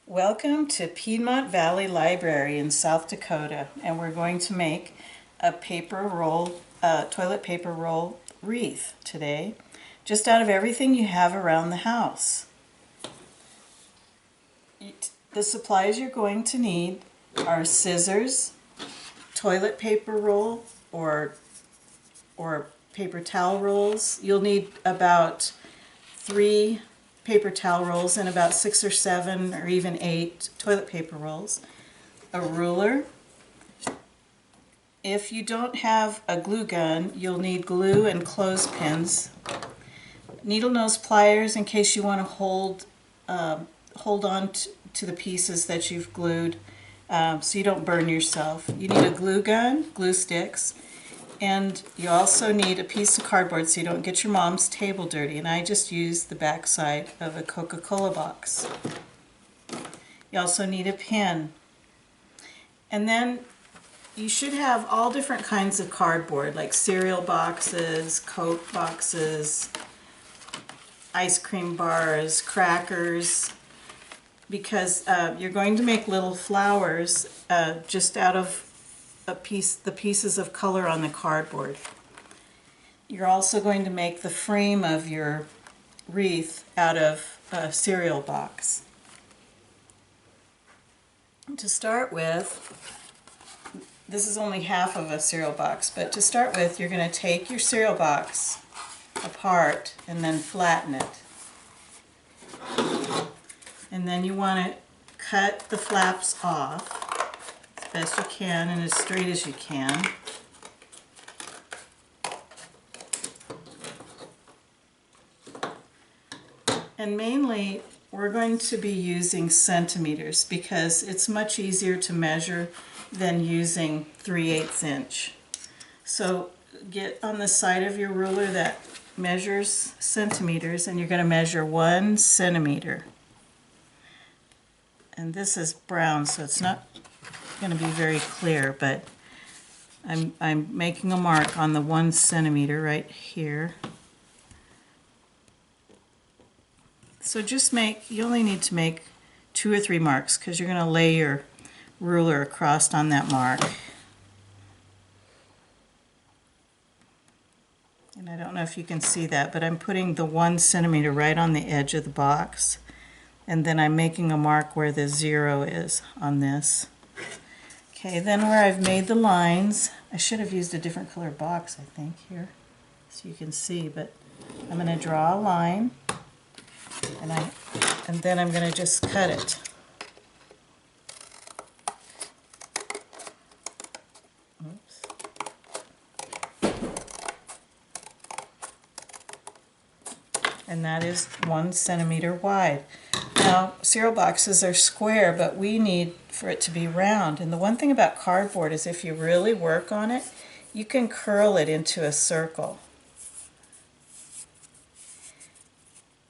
Welcome to Piedmont Valley Library in South Dakota, and we're going to make a toilet paper roll wreath today, just out of everything you have around the house. The supplies you're going to need are scissors, toilet paper roll, or paper towel rolls. You'll need about 3 paper towel rolls and about 6 or 7 or even 8 toilet paper rolls, a ruler. If you don't have a glue gun, you'll need glue and clothespins, needle nose pliers in case you want to hold on to the pieces that you've glued so you don't burn yourself. You need a glue gun, glue sticks, and you also need a piece of cardboard so you don't get your mom's table dirty. And I just used the back side of a Coca-Cola box. You also need a pen. And then you should have all different kinds of cardboard, like cereal boxes, Coke boxes, ice cream bars, crackers, because you're going to make little flowers just out of the pieces of color on the cardboard. You're also going to make the frame of your wreath out of a cereal box. To start with, this is only half of a cereal box, but to start with, you're going to take your cereal box apart and then flatten it. And then you want to cut the flaps off as best you can and as straight as you can. And mainly we're going to be using centimeters because it's much easier to measure than using 3/8 inch. So get on the side of your ruler that measures centimeters and you're going to measure 1 centimeter. And this is brown, so it's not going to be very clear, but I'm making a mark on the 1 centimeter right here. So you only need to make 2 or 3 marks because you're going to lay your ruler across on that mark. And I don't know if you can see that, but I'm putting the 1 centimeter right on the edge of the box. And then I'm making a mark where the 0 is on this. Okay, then where I've made the lines, I should have used a different color box, I think, here, so you can see, but I'm going to draw a line, and then I'm going to just cut it. Oops. And that is 1 centimeter wide. Now, cereal boxes are square, but we need for it to be round. And the one thing about cardboard is if you really work on it, you can curl it into a circle.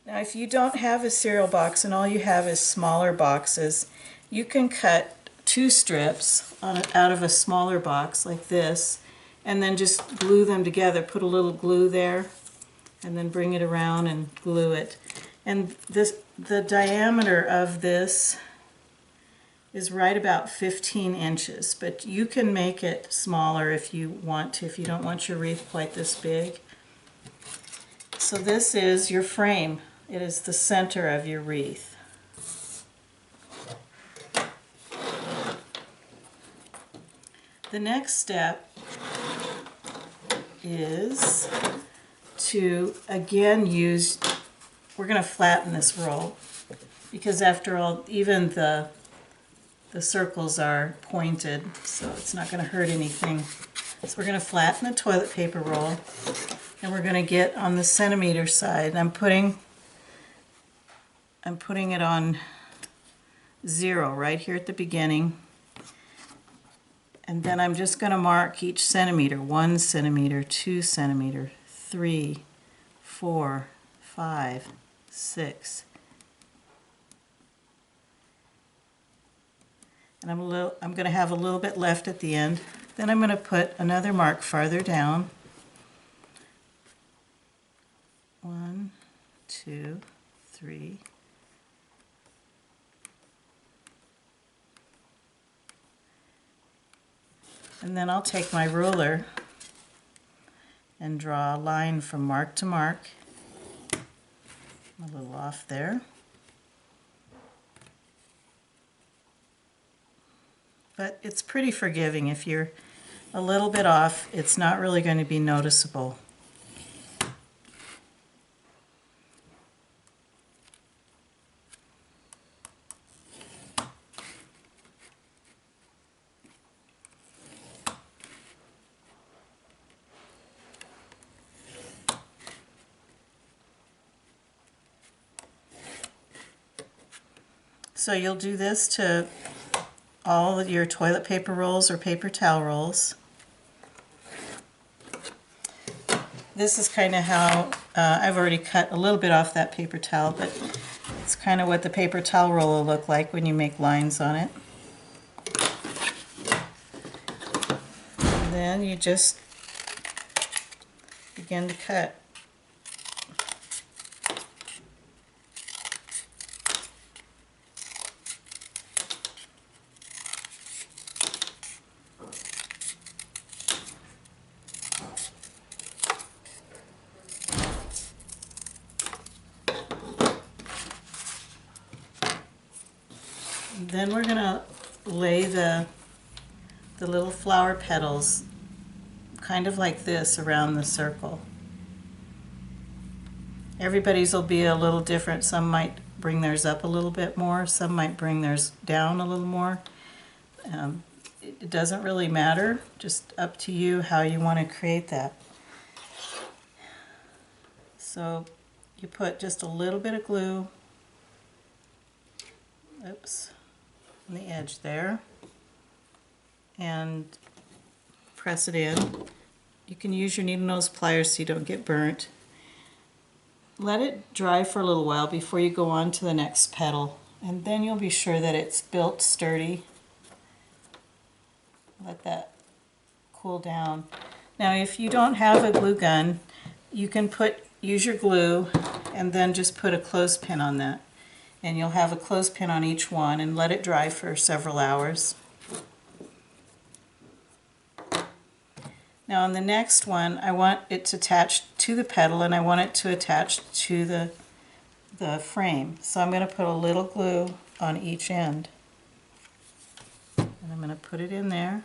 Now, if you don't have a cereal box and all you have is smaller boxes, you can cut 2 strips out of a smaller box like this, and then just glue them together. Put a little glue there, and then bring it around and glue it. And the diameter of this is right about 15 inches, but you can make it smaller if you want to, if you don't want your wreath quite this big. So this is your frame. It is the center of your wreath. The next step is to again we're going to flatten this roll because after all, even the circles are pointed, so it's not going to hurt anything. So we're going to flatten the toilet paper roll, and we're going to get on the centimeter side. I'm putting it on 0 right here at the beginning, and then I'm just going to mark each centimeter: 1 centimeter, 2 centimeter, 3, 4, 5, 6. And I'm going to have a little bit left at the end. Then I'm going to put another mark farther down. 1, 2, 3, And then I'll take my ruler and draw a line from mark to mark, a little off there. But it's pretty forgiving. If you're a little bit off, it's not really going to be noticeable. So you'll do this to all of your toilet paper rolls or paper towel rolls. This is kind of how I've already cut a little bit off that paper towel, but it's kind of what the paper towel roll will look like when you make lines on it. And then you just begin to cut. Then we're going to lay the little flower petals kind of like this around the circle. Everybody's will be a little different. Some might bring theirs up a little bit more, some might bring theirs down a little more. It doesn't really matter, just up to you how you want to create that. So you put just a little bit of glue, oops, on the edge there, and press it in. You can use your needle nose pliers so you don't get burnt. Let it dry for a little while before you go on to the next petal, and then you'll be sure that it's built sturdy. Let that cool down. Now if you don't have a glue gun, you can use your glue and then just put a clothespin on that. And you'll have a clothespin on each one, and let it dry for several hours. Now on the next one, I want it to attach to the petal, and I want it to attach to the frame. So I'm going to put a little glue on each end. And I'm going to put it in there.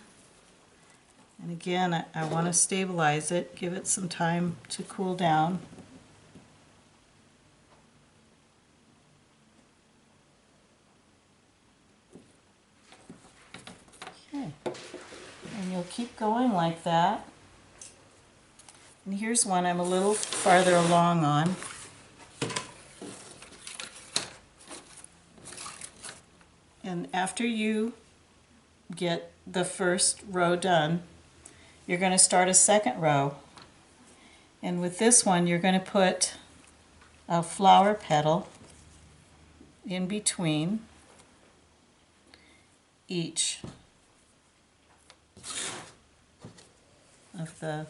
And again, I want to stabilize it, give it some time to cool down. Okay. And you'll keep going like that. And here's one I'm a little farther along on. And after you get the first row done, you're going to start a second row. And with this one, you're going to put a flower petal in between each of the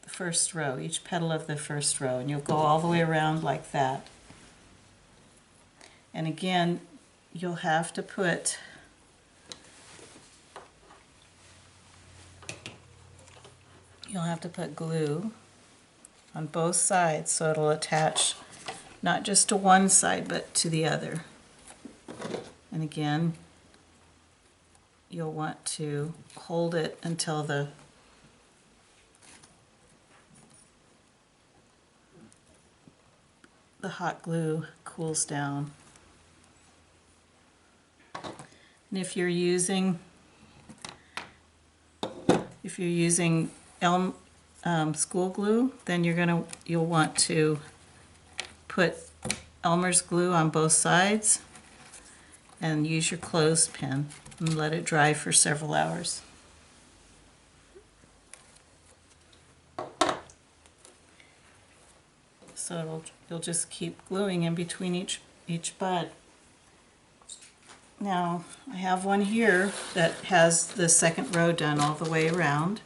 first row, each petal of the first row, and you'll go all the way around like that. And again, you'll have to put glue on both sides so it'll attach not just to one side but to the other. And again, you'll want to hold it until the hot glue cools down. And if you're using Elm school glue, then you'll want to put Elmer's glue on both sides and use your clothespin and let it dry for several hours. So you'll just keep gluing in between each bud. Now I have one here that has the second row done all the way around.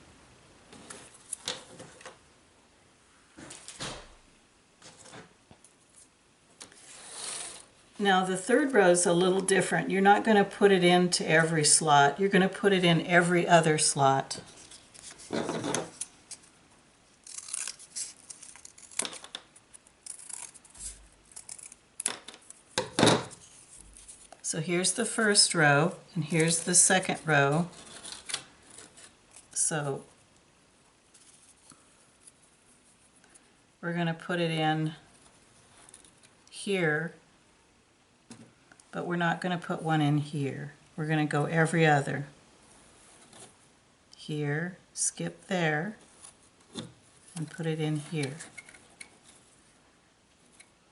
Now the third row is a little different. You're not going to put it into every slot. You're going to put it in every other slot. So here's the first row, and here's the second row. So we're going to put it in here, but we're not going to put one in here. We're going to go every other. Here, skip there, and put it in here.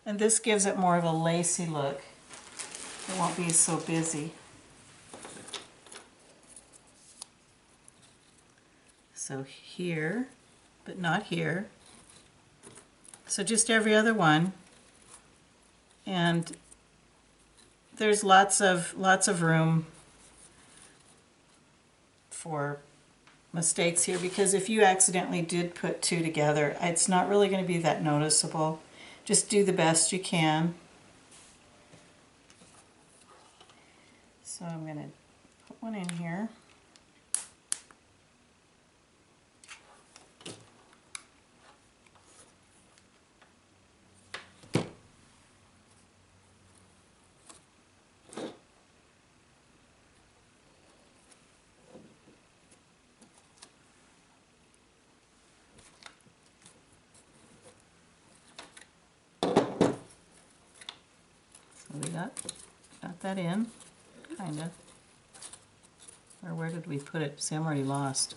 And this gives it more of a lacy look. It won't be so busy. So here, but not here. So just every other one. And there's lots of room for mistakes here, because if you accidentally did put two together, it's not really going to be that noticeable. Just do the best you can. So I'm going to put one in here. So we got that in, kind of. Or where did we put it? See, I'm already lost.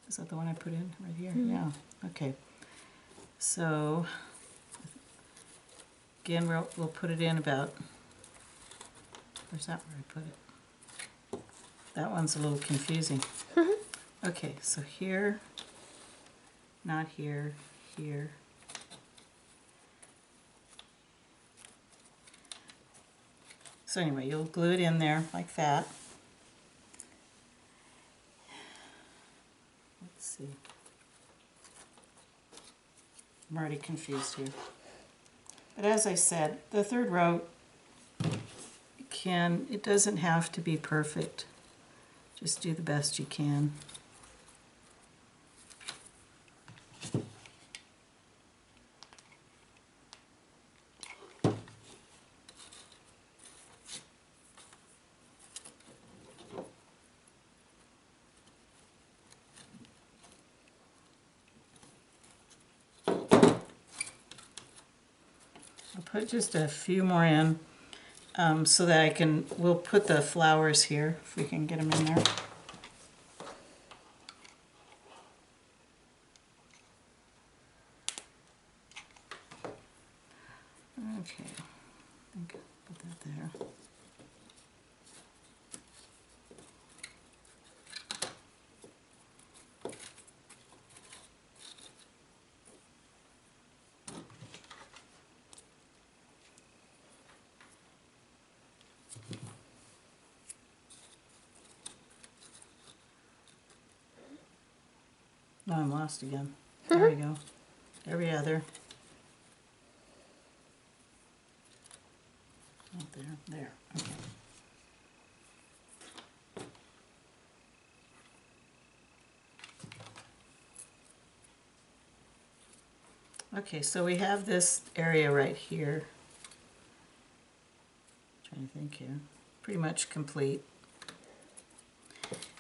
Is that the one I put in right here? Mm-hmm. Yeah. Okay. So again, we'll put it in about. Where's that where I put it? That one's a little confusing. Okay, so here, not here, here. So anyway, you'll glue it in there like that. Let's see. I'm already confused here. But as I said, the third row it doesn't have to be perfect. Just do the best you can. I'll put just a few more in so that we'll put the flowers here if we can get them in there. Okay, I think I'll put that there. No, I'm lost again. There we go. Every other. Not there. There. Okay. Okay, so we have this area right here. I'm trying to think here. Pretty much complete.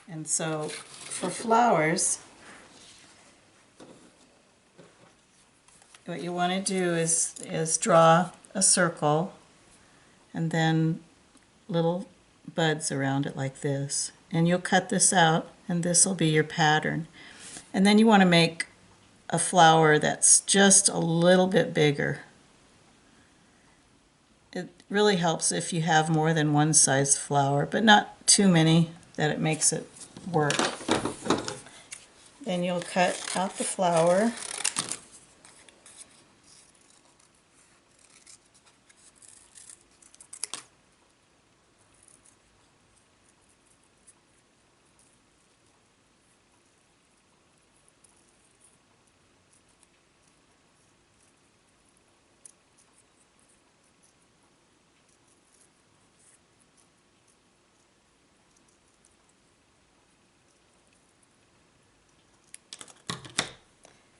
And so for flowers, what you want to do is draw a circle and then little buds around it like this. And you'll cut this out, and this will be your pattern. And then you want to make a flower that's just a little bit bigger. It really helps if you have more than one size flower, but not too many that it makes it work. Then you'll cut out the flower.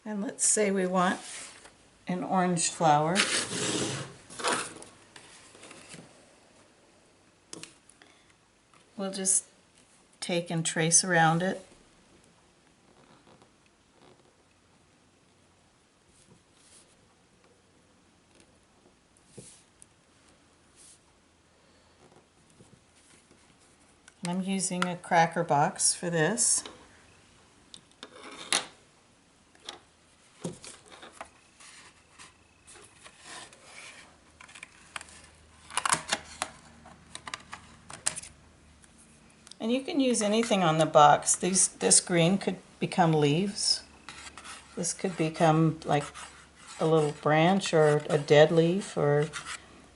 And let's say we want an orange flower. We'll just take and trace around it. And I'm using a cracker box for this. And you can use anything on the box. This green could become leaves. This could become like a little branch or a dead leaf, or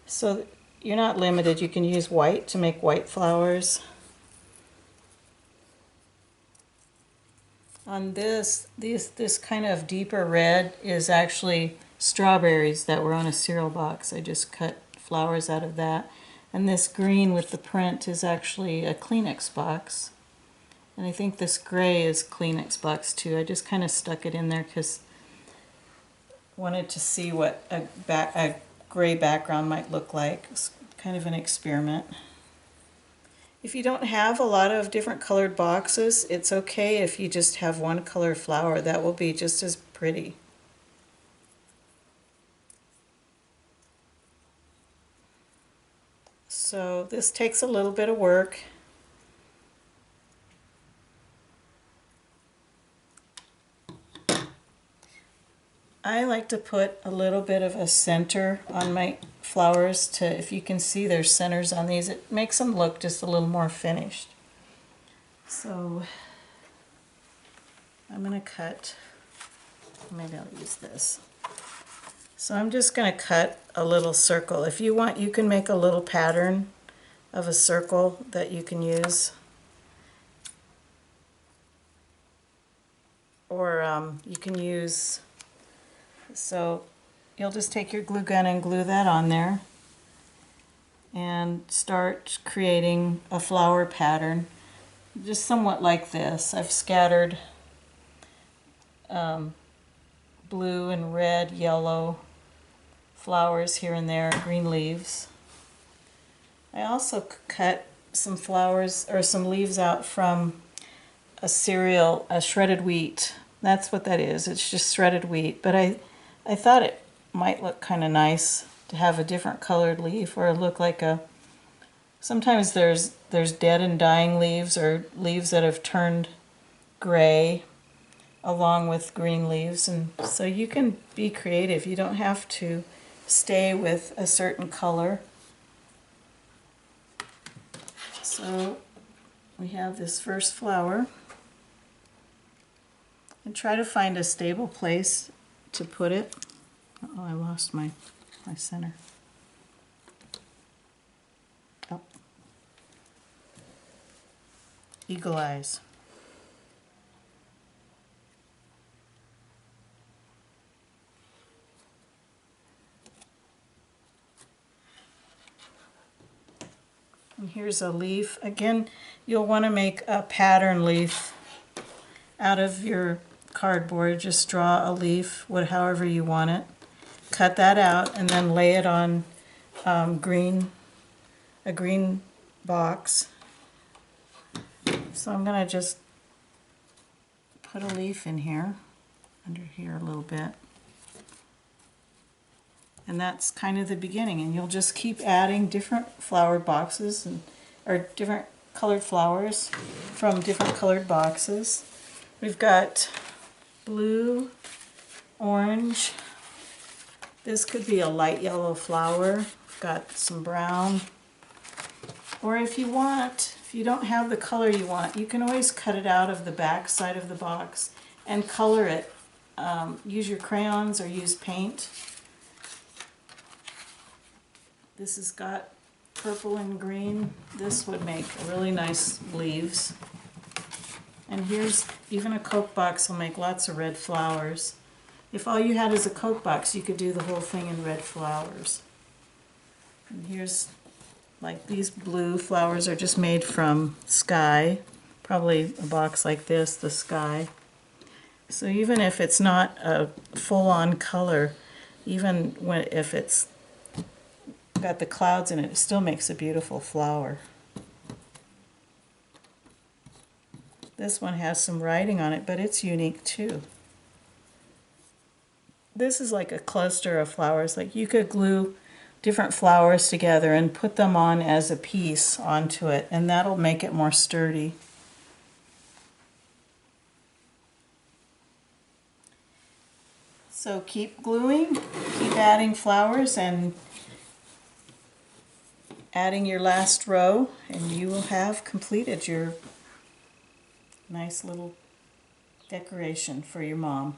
so you're not limited. You can use white to make white flowers. On this kind of deeper red is actually strawberries that were on a cereal box. I just cut flowers out of that. And this green with the print is actually a Kleenex box. And I think this gray is Kleenex box too. I just kind of stuck it in there because I wanted to see what a gray background might look like. It's kind of an experiment. If you don't have a lot of different colored boxes, it's okay if you just have one color flower. That will be just as pretty. So this takes a little bit of work. I like to put a little bit of a center on my flowers to, if you can see there's centers on these, it makes them look just a little more finished. So I'm going to cut, maybe I'll use this. So I'm just going to cut a little circle. If you want, you can make a little pattern of a circle that you can use. Or you can use, so you'll just take your glue gun and glue that on there and start creating a flower pattern, just somewhat like this. I've scattered blue and red, yellow flowers here and there, green leaves. I also cut some flowers or some leaves out from a cereal, a shredded wheat. That's what that is. It's just shredded wheat. But I thought it might look kind of nice to have a different colored leaf, or look like a, sometimes there's dead and dying leaves, or leaves that have turned gray along with green leaves. And so you can be creative. You don't have to stay with a certain color. So we have this first flower. And try to find a stable place to put it. Oh, I lost my center. Oh. Eagle eyes. And here's a leaf. Again, you'll want to make a pattern leaf out of your cardboard. Just draw a leaf, however you want it. Cut that out and then lay it on a green box. So I'm going to just put a leaf in here, under here a little bit. And that's kind of the beginning, and you'll just keep adding different flower boxes or different colored flowers from different colored boxes. We've got blue, orange. This could be a light yellow flower. We've got some brown. Or if you don't have the color you want, you can always cut it out of the back side of the box and color it. Use your crayons or use paint. This has got purple and green. This would make really nice leaves. And here's even a Coke box will make lots of red flowers. If all you had is a Coke box, you could do the whole thing in red flowers. And here's, like, these blue flowers are just made from sky. Probably a box like this, the sky. So even if it's not a full-on color, even if it's got the clouds in it, it still makes a beautiful flower. This one has some writing on it, but it's unique too. This is like a cluster of flowers. Like you could glue different flowers together and put them on as a piece onto it, and that'll make it more sturdy. So keep gluing, keep adding flowers and adding your last row, and you will have completed your nice little decoration for your mom.